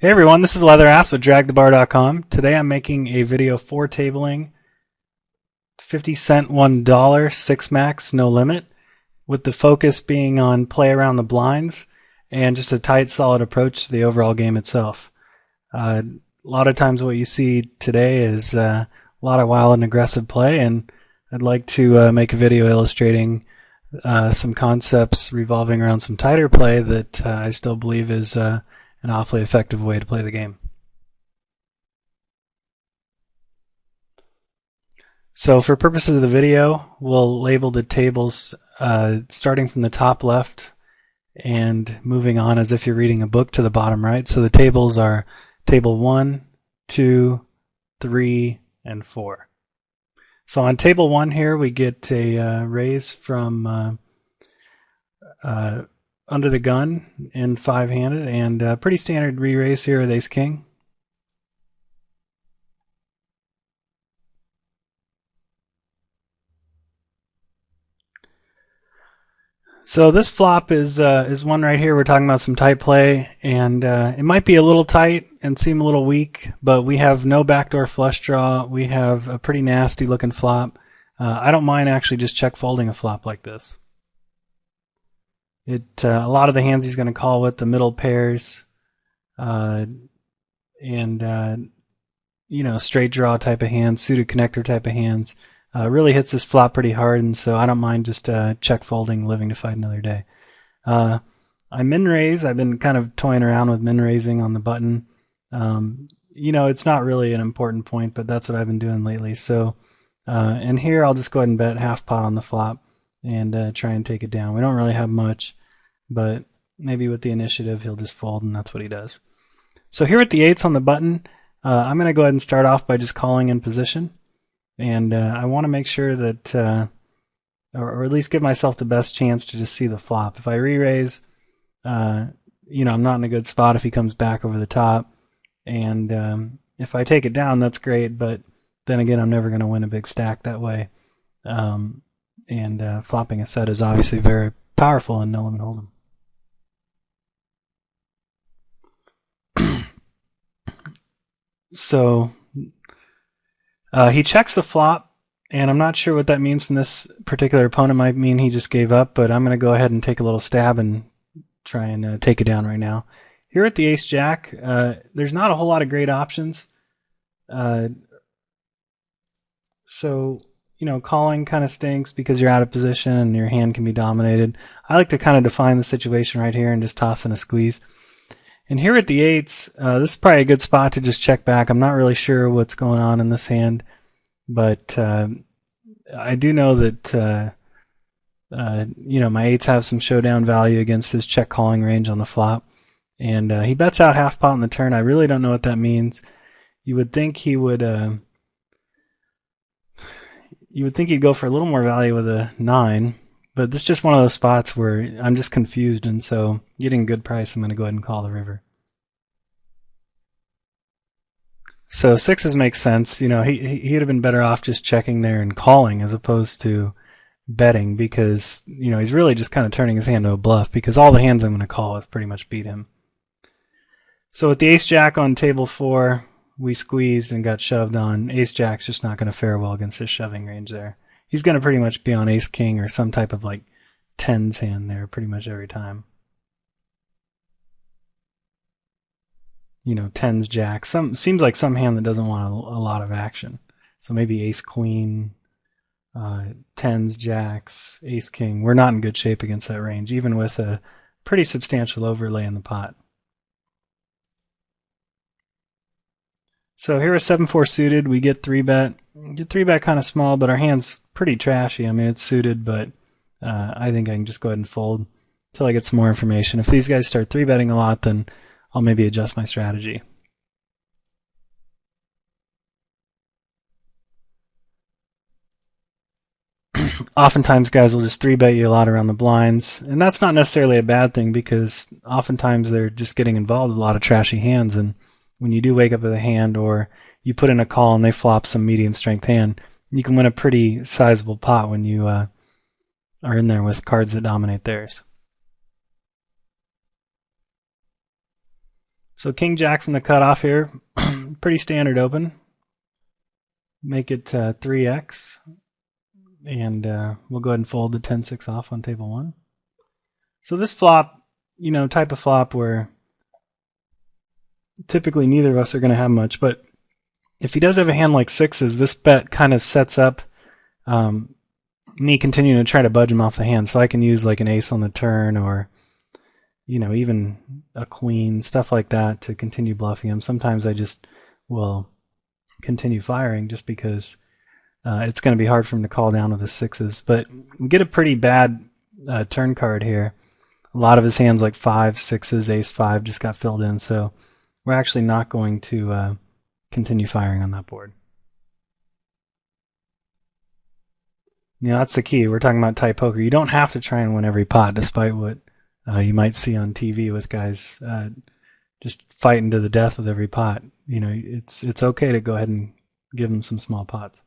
Hey everyone, this is Leatherass with dragthebar.com. Today I'm making a video for tabling 50-cent $1 six max no limit, with the focus being on play around the blinds and just a tight, solid approach to the overall game itself. A lot of times what you see today is a lot of wild and aggressive play, and I'd like to make a video illustrating some concepts revolving around some tighter play that I still believe is an awfully effective way to play the game. So for purposes of the video, we'll label the tables starting from the top left and moving on as if you're reading a book to the bottom right. So the tables are table 1, 2, 3, and 4. So on table 1 here, we get a raise from under the gun in 5-handed, and pretty standard re-raise here with ace-king. So this flop is one right here. We're talking about some tight play, and it might be a little tight and seem a little weak, but we have no backdoor flush draw. We have a pretty nasty looking flop. I don't mind actually just check folding a flop like this. A lot of the hands he's going to call with the middle pairs, and straight draw type of hands, suited connector type of hands. Really hits this flop pretty hard, and so I don't mind just check folding, living to fight another day. I min raise. I've been kind of toying around with min raising on the button. It's not really an important point, but that's what I've been doing lately. So, and here I'll just go ahead and bet half pot on the flop and try and take it down. We don't really have much, but maybe with the initiative he'll just fold, and that's what he does. So here at the eights on the button, I'm going to go ahead and start off by just calling in position. And I want to make sure that, or at least give myself the best chance to just see the flop. If I re-raise, I'm not in a good spot if he comes back over the top. And if I take it down, that's great. But then again, I'm never going to win a big stack that way. Flopping a set is obviously very powerful in no limit hold'em. So he checks the flop, and I'm not sure what that means from this particular opponent. Might mean he just gave up, but I'm going to go ahead and take a little stab and try and take it down right now. Here at the ace-jack, there's not a whole lot of great options. So, calling kind of stinks because you're out of position and your hand can be dominated. I like to kind of define the situation right here and just toss in a squeeze. And here at the eights, this is probably a good spot to just check back. I'm not really sure what's going on in this hand, but I do know that my eights have some showdown value against his check calling range on the flop. And he bets out half pot on the turn. I really don't know what that means. You would think he would. You would think he'd go for a little more value with a 9. But this is just one of those spots where I'm just confused, and so getting a good price, I'm going to go ahead and call the river. So sixes makes sense. He'd have been better off just checking there and calling as opposed to betting, because he's really just kind of turning his hand to a bluff, because all the hands I'm going to call with pretty much beat him. So with the ace-jack on table 4, we squeezed and got shoved on. Ace-jack's just not going to fare well against his shoving range there. He's going to pretty much be on ace-king or some type of like tens hand there pretty much every time. Tens, jack. Seems like some hand that doesn't want a lot of action. So maybe ace-queen, tens, jacks, ace-king. We're not in good shape against that range, even with a pretty substantial overlay in the pot. So here at 7-4 suited, we get 3-bet. Get 3-bet kind of small, but our hand's pretty trashy. I mean, it's suited, but I think I can just go ahead and fold until I get some more information. If these guys start 3-betting a lot, then I'll maybe adjust my strategy. Oftentimes, guys will just 3-bet you a lot around the blinds, and that's not necessarily a bad thing, because oftentimes they're just getting involved with a lot of trashy hands, and when you do wake up with a hand, or you put in a call and they flop some medium strength hand, you can win a pretty sizable pot when you are in there with cards that dominate theirs. So king jack from the cutoff here, pretty standard open. Make it 3x, and we'll go ahead and fold the 10-6 off on table 1. So this flop, type of flop where typically neither of us are going to have much, but if he does have a hand like sixes, this bet kind of sets up me continuing to try to budge him off the hand, so I can use like an ace on the turn or even a queen, stuff like that to continue bluffing him. Sometimes I just will continue firing just because it's going to be hard for him to call down with the sixes. But we get a pretty bad turn card here. A lot of his hands like 5, 6s, ace 5 just got filled in, so we're actually not going to continue firing on that board. That's the key. We're talking about tight poker. You don't have to try and win every pot, despite what you might see on TV with guys just fighting to the death with every pot. It's okay to go ahead and give them some small pots.